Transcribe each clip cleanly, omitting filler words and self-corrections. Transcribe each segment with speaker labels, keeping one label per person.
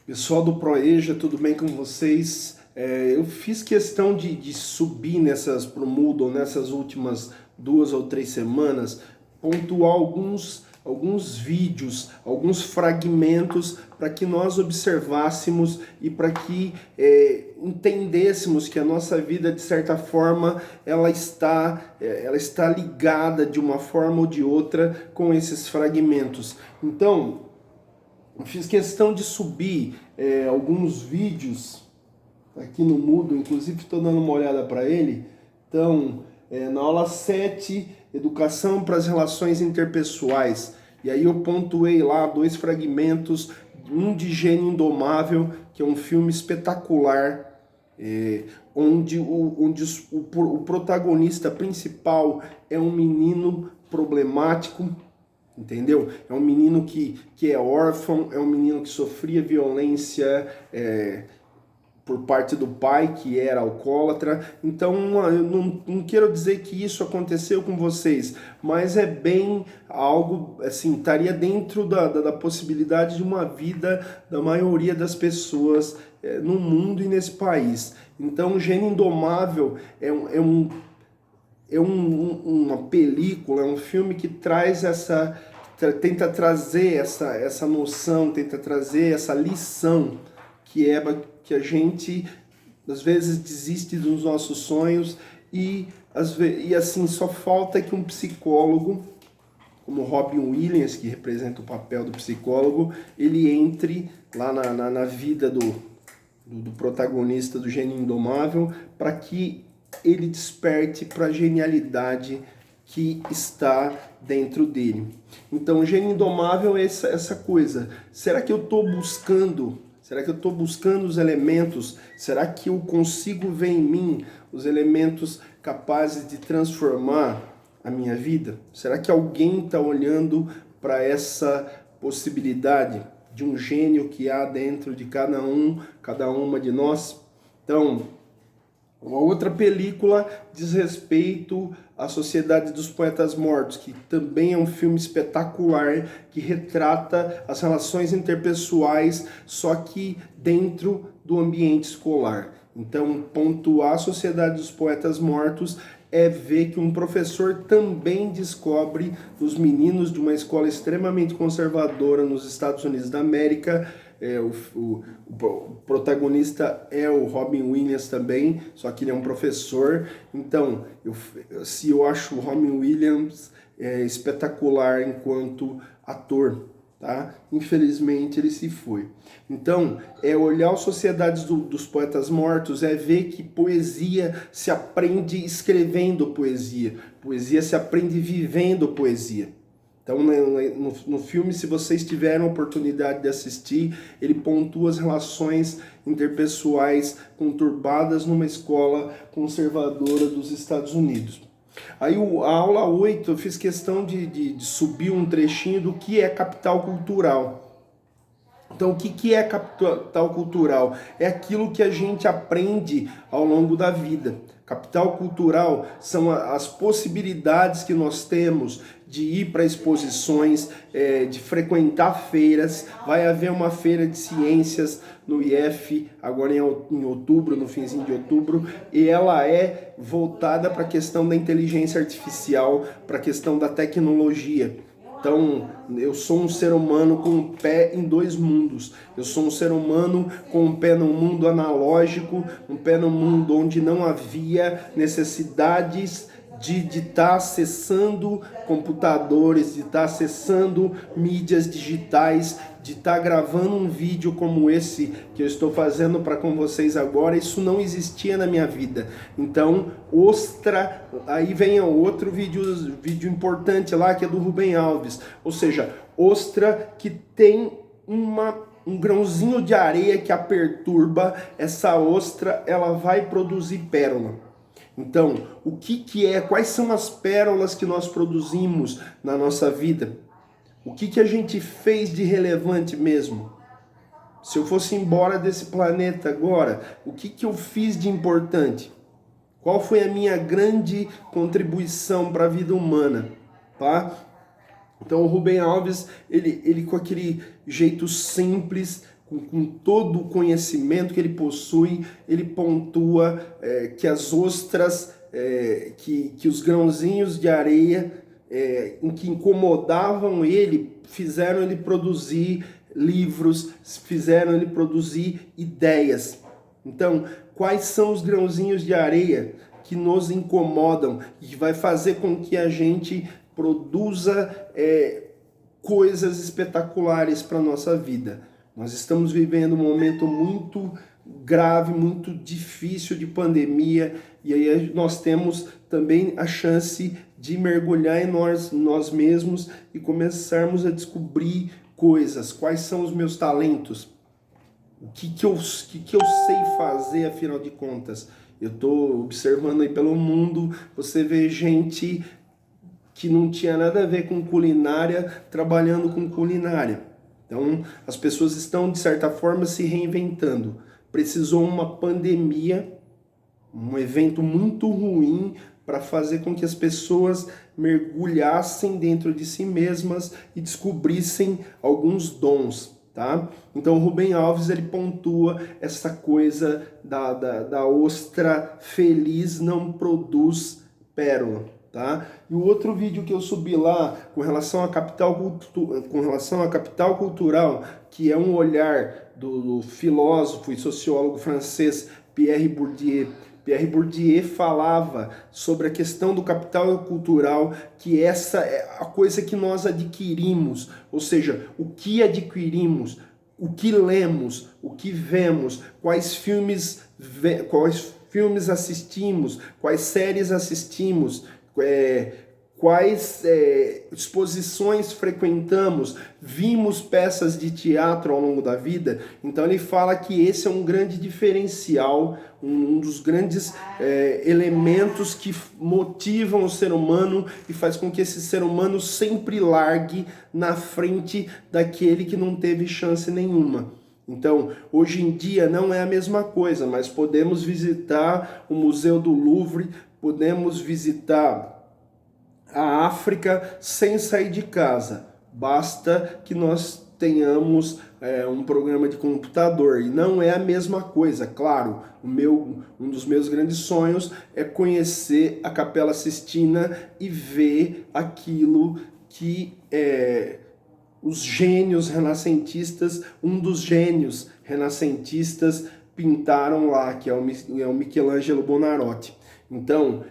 Speaker 1: Pessoal do Proeja, tudo bem com vocês? Eu fiz questão de subir pro Moodle nessas últimas 2 ou 3 semanas, pontuar alguns vídeos, alguns fragmentos para que nós observássemos e para que entendêssemos que a nossa vida, de certa forma, ela está ligada de uma forma ou de outra com esses fragmentos. Então, eu fiz questão de subir alguns vídeos aqui no Moodle, inclusive estou dando uma olhada para ele. Então, na aula 7, Educação para as Relações Interpessoais. E aí eu pontuei lá 2 fragmentos, um de Gênio Indomável, que é um filme espetacular, onde o protagonista principal é um menino problemático. Entendeu? É um menino que é órfão, é um menino que sofria violência por parte do pai, que era alcoólatra. Então, eu não quero dizer que isso aconteceu com vocês, mas é bem algo, assim, estaria dentro da possibilidade de uma vida da maioria das pessoas no mundo e nesse país. Então, Gênio Indomável uma película, é um filme que traz tenta trazer essa noção, tenta trazer essa lição que a gente às vezes desiste dos nossos sonhos e assim só falta que um psicólogo, como Robin Williams, que representa o papel do psicólogo, ele entre lá na vida do protagonista do Gênio Indomável para que ele desperte para a genialidade que está dentro dele. Então, o Gênio Indomável é essa coisa. Será que eu estou buscando? Será que eu estou buscando os elementos? Será que eu consigo ver em mim os elementos capazes de transformar a minha vida? Será que alguém está olhando para essa possibilidade de um gênio que há dentro de cada uma de nós? Então, uma outra película diz respeito à Sociedade dos Poetas Mortos, que também é um filme espetacular, que retrata as relações interpessoais, só que dentro do ambiente escolar. Então, pontuar a Sociedade dos Poetas Mortos é ver que um professor também descobre nos meninos de uma escola extremamente conservadora nos Estados Unidos da América. O protagonista é o Robin Williams também, só que ele é um professor. Então, eu acho o Robin Williams espetacular enquanto ator, tá? Infelizmente ele se foi. Então, olhar as Sociedades dos Poetas Mortos, é ver que poesia se aprende escrevendo poesia, poesia se aprende vivendo poesia. Então, no filme, se vocês tiveram a oportunidade de assistir, ele pontua as relações interpessoais conturbadas numa escola conservadora dos Estados Unidos. Aí, a aula 8, eu fiz questão de subir um trechinho do que é capital cultural. Então, o que é capital cultural? É aquilo que a gente aprende ao longo da vida. Capital cultural são as possibilidades que nós temos de ir para exposições, de frequentar feiras. Vai haver uma feira de ciências no IF, agora em outubro, no finzinho de outubro, e ela é voltada para a questão da inteligência artificial, para a questão da tecnologia. Então, eu sou um ser humano com um pé em 2 mundos. Eu sou um ser humano com um pé no mundo analógico, um pé no mundo onde não havia necessidades de estar acessando computadores, de estar acessando mídias digitais, de estar gravando um vídeo como esse que eu estou fazendo para com vocês agora. Isso não existia na minha vida. Então, aí vem outro vídeo importante lá, que é do Rubem Alves. Ou seja, ostra que tem um grãozinho de areia que a perturba, essa ostra ela vai produzir pérola. Então, quais são as pérolas que nós produzimos na nossa vida? O que a gente fez de relevante mesmo? Se eu fosse embora desse planeta agora, o que eu fiz de importante? Qual foi a minha grande contribuição para a vida humana? Tá? Então o Rubem Alves, ele com aquele jeito simples, com todo o conhecimento que ele possui, ele pontua que as ostras, que os grãozinhos de areia em que incomodavam ele, fizeram ele produzir livros, fizeram ele produzir ideias. Então, quais são os grãozinhos de areia que nos incomodam e que vai fazer com que a gente produza coisas espetaculares para a nossa vida? Nós estamos vivendo um momento muito grave, muito difícil de pandemia, e aí nós temos também a chance de mergulhar em nós mesmos e começarmos a descobrir coisas. Quais são os meus talentos? O que eu sei fazer, afinal de contas? Eu estou observando aí pelo mundo, você vê gente que não tinha nada a ver com culinária trabalhando com culinária. Então, as pessoas estão, de certa forma, se reinventando. Precisou uma pandemia, um evento muito ruim para fazer com que as pessoas mergulhassem dentro de si mesmas e descobrissem alguns dons, tá? Então, o Rubem Alves, ele pontua essa coisa da ostra feliz não produz pérola. Tá? E o outro vídeo que eu subi lá com relação à capital cultural, que é um olhar do filósofo e sociólogo francês Pierre Bourdieu. Pierre Bourdieu falava sobre a questão do capital cultural, que essa é a coisa que nós adquirimos, ou seja, o que adquirimos, o que lemos, o que vemos, quais filmes assistimos, quais séries assistimos, quais exposições frequentamos, vimos peças de teatro ao longo da vida. Então ele fala que esse é um grande diferencial, um dos grandes elementos que motivam o ser humano e faz com que esse ser humano sempre largue na frente daquele que não teve chance nenhuma. Então, hoje em dia não é a mesma coisa, mas podemos visitar o Museu do Louvre, podemos visitar a África sem sair de casa. Basta que nós tenhamos um programa de computador. E não é a mesma coisa, claro. Um dos meus grandes sonhos é conhecer a Capela Sistina e ver aquilo que os gênios renascentistas, um dos gênios renascentistas pintaram lá, que é o Michelangelo Buonarroti. Então,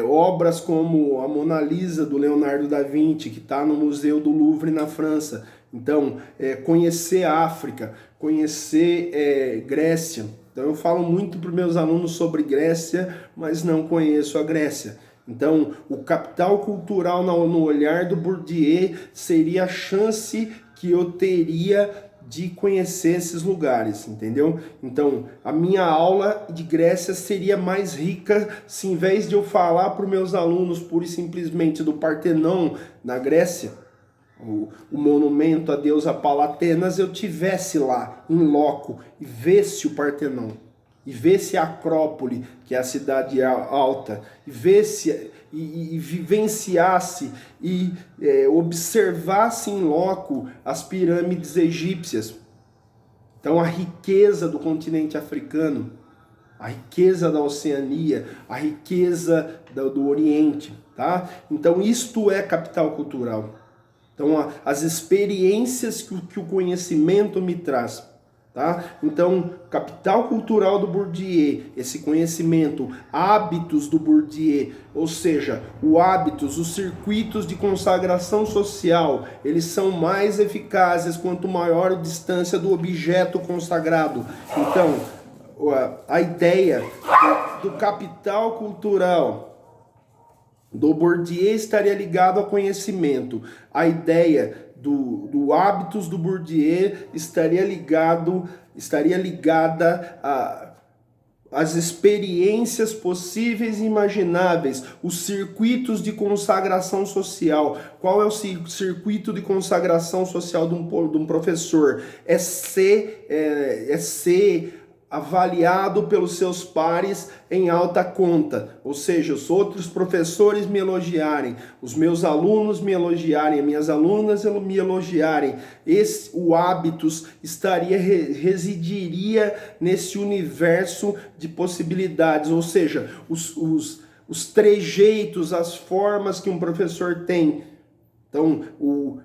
Speaker 1: obras como a Mona Lisa, do Leonardo da Vinci, que está no Museu do Louvre, na França. Então, conhecer a África, conhecer Grécia. Então, eu falo muito para os meus alunos sobre Grécia, mas não conheço a Grécia. Então, o capital cultural no olhar do Bourdieu seria a chance que eu teria de conhecer esses lugares, entendeu? Então, a minha aula de Grécia seria mais rica se, em vez de eu falar para os meus alunos pura e simplesmente do Partenon na Grécia, o monumento à deusa Palatenas, eu tivesse lá, em loco, e visse o Partenon, e visse a Acrópole, que é a cidade alta, e visse e vivenciasse e observasse em loco as pirâmides egípcias. Então, a riqueza do continente africano, a riqueza da Oceania, a riqueza do Oriente, tá? Então, isto é capital cultural. Então, as experiências que o conhecimento me traz. Tá? Então, capital cultural do Bourdieu, esse conhecimento, hábitos do Bourdieu, ou seja, os circuitos de consagração social, eles são mais eficazes quanto maior a distância do objeto consagrado. Então, a ideia do capital cultural do Bourdieu estaria ligado ao conhecimento. A ideia do hábitos do Bourdieu estaria ligada às experiências possíveis e imagináveis, os circuitos de consagração social. Qual é o circuito de consagração social de um professor? É ser avaliado pelos seus pares em alta conta, ou seja, os outros professores me elogiarem, os meus alunos me elogiarem, as minhas alunas me elogiarem, o hábitos residiria nesse universo de possibilidades, ou seja, os trejeitos, as formas que um professor tem. Então, o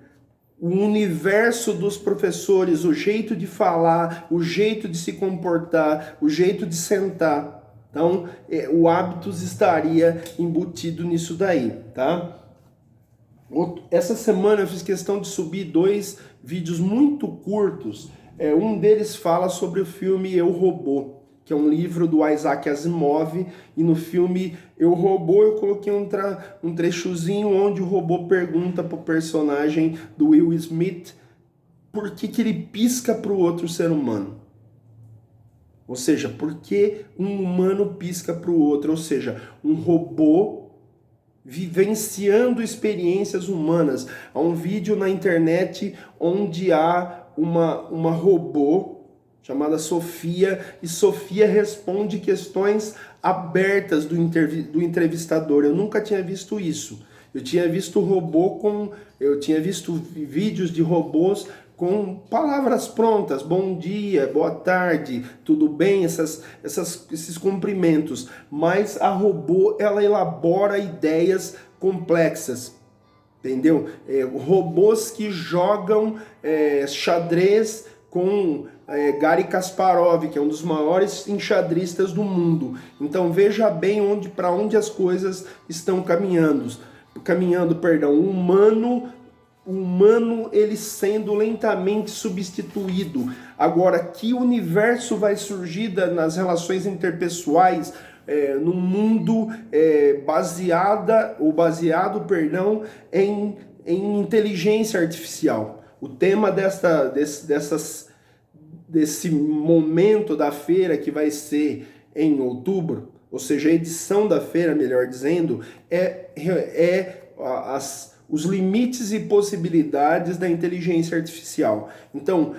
Speaker 1: universo dos professores, o jeito de falar, o jeito de se comportar, o jeito de sentar. Então, o hábitos estaria embutido nisso daí, tá? Essa semana eu fiz questão de subir 2 vídeos muito curtos. Um deles fala sobre o filme Eu, Robô, que é um livro do Isaac Asimov, e no filme Eu, Robô eu coloquei um trechozinho onde o robô pergunta pro personagem do Will Smith por que ele pisca pro outro ser humano. Ou seja, por que um humano pisca pro outro? Ou seja, um robô vivenciando experiências humanas. Há um vídeo na internet onde há uma robô chamada Sofia, e Sofia responde questões abertas do entrevistador. Eu nunca tinha visto isso. Eu tinha visto vídeos de robôs com palavras prontas, bom dia, boa tarde, tudo bem, esses cumprimentos. Mas a robô, ela elabora ideias complexas. Entendeu? Robôs que jogam xadrez com Garry Kasparov, que é um dos maiores enxadristas do mundo. Então veja bem para onde as coisas estão caminhando. O humano ele sendo lentamente substituído. Agora, que universo vai surgir nas relações interpessoais, num mundo baseado em inteligência artificial? O tema desse momento da feira, que vai ser em outubro, ou seja, a edição da feira, melhor dizendo, os limites e possibilidades da inteligência artificial. Então,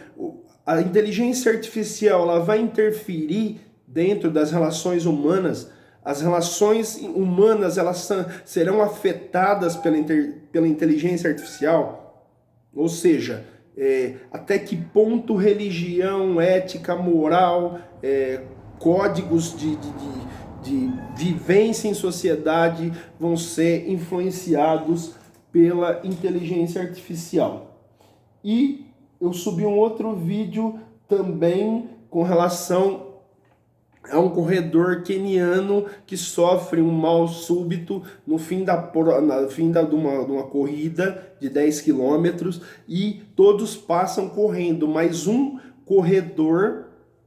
Speaker 1: a inteligência artificial ela vai interferir dentro das relações humanas. As relações humanas elas serão afetadas pela inteligência artificial. Ou seja, até que ponto religião, ética, moral, códigos de vivência em sociedade vão ser influenciados pela inteligência artificial. E eu subi um outro vídeo também com relação a um corredor queniano que sofre um mal súbito no fim de uma corrida de 10 quilômetros e todos passam correndo, mas um corredor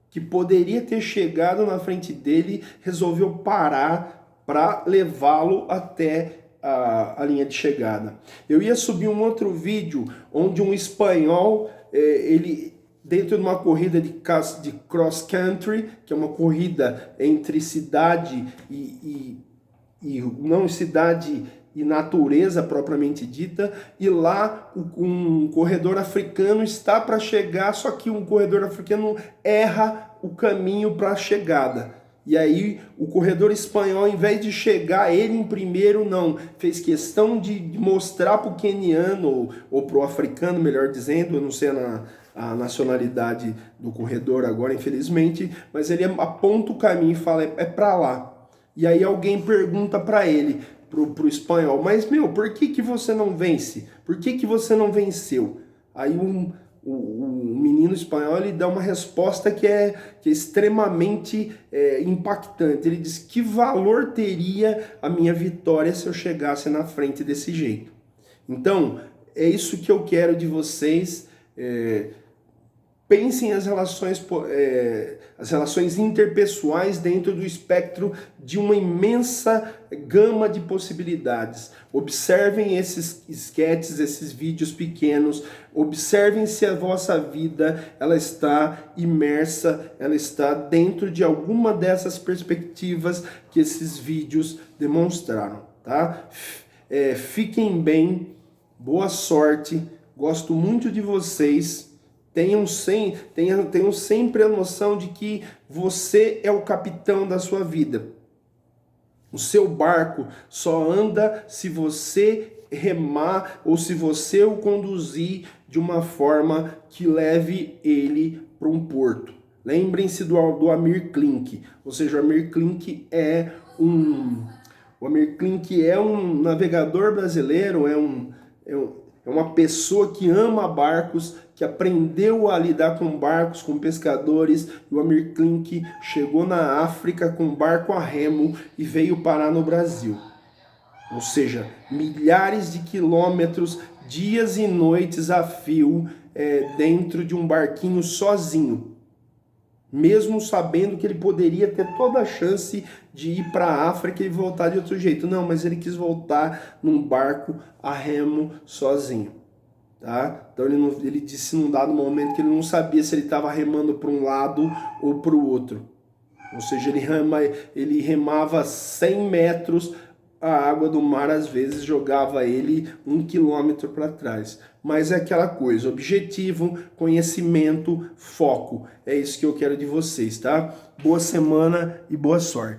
Speaker 1: que poderia ter chegado na frente dele resolveu parar para levá-lo até a linha de chegada. Eu ia subir um outro vídeo onde um espanhol, dentro de uma corrida de cross country, que é uma corrida entre cidade não cidade e natureza propriamente dita, e lá um corredor africano está para chegar, só que um corredor africano erra o caminho para a chegada. E aí o corredor espanhol, ao invés de chegar ele em primeiro, não, fez questão de mostrar para o queniano, ou para o africano, melhor dizendo, eu não sei a nacionalidade do corredor agora, infelizmente, mas ele aponta o caminho e fala, é para lá. E aí alguém pergunta para ele, pro espanhol, mas por que você não vence? Por que você não venceu? Aí o menino espanhol ele dá uma resposta que é extremamente impactante. Ele diz, que valor teria a minha vitória se eu chegasse na frente desse jeito? Então, é isso que eu quero de vocês. Pensem as relações interpessoais dentro do espectro de uma imensa gama de possibilidades. Observem esses sketches, esses vídeos pequenos. Observem se a vossa vida ela está imersa, ela está dentro de alguma dessas perspectivas que esses vídeos demonstraram, tá? Fiquem bem, boa sorte, gosto muito de vocês. Tenham sempre a noção de que você é o capitão da sua vida. O seu barco só anda se você remar ou se você o conduzir de uma forma que leve ele para um porto. Lembrem-se do Amir Klink, ou seja, o Amir Klink é um navegador brasileiro, é uma pessoa que ama barcos, que aprendeu a lidar com barcos, com pescadores. E o Amir Klink chegou na África com barco a remo e veio parar no Brasil. Ou seja, milhares de quilômetros, dias e noites a fio, dentro de um barquinho sozinho. Mesmo sabendo que ele poderia ter toda a chance de ir para a África e voltar de outro jeito. Não, mas ele quis voltar num barco a remo sozinho. Tá? Então ele disse num dado momento que ele não sabia se ele estava remando para um lado ou para o outro. Ou seja, ele remava 100 metros, a água do mar às vezes jogava ele 1 quilômetro para trás. Mas é aquela coisa, objetivo, conhecimento, foco. É isso que eu quero de vocês, tá? Boa semana e boa sorte.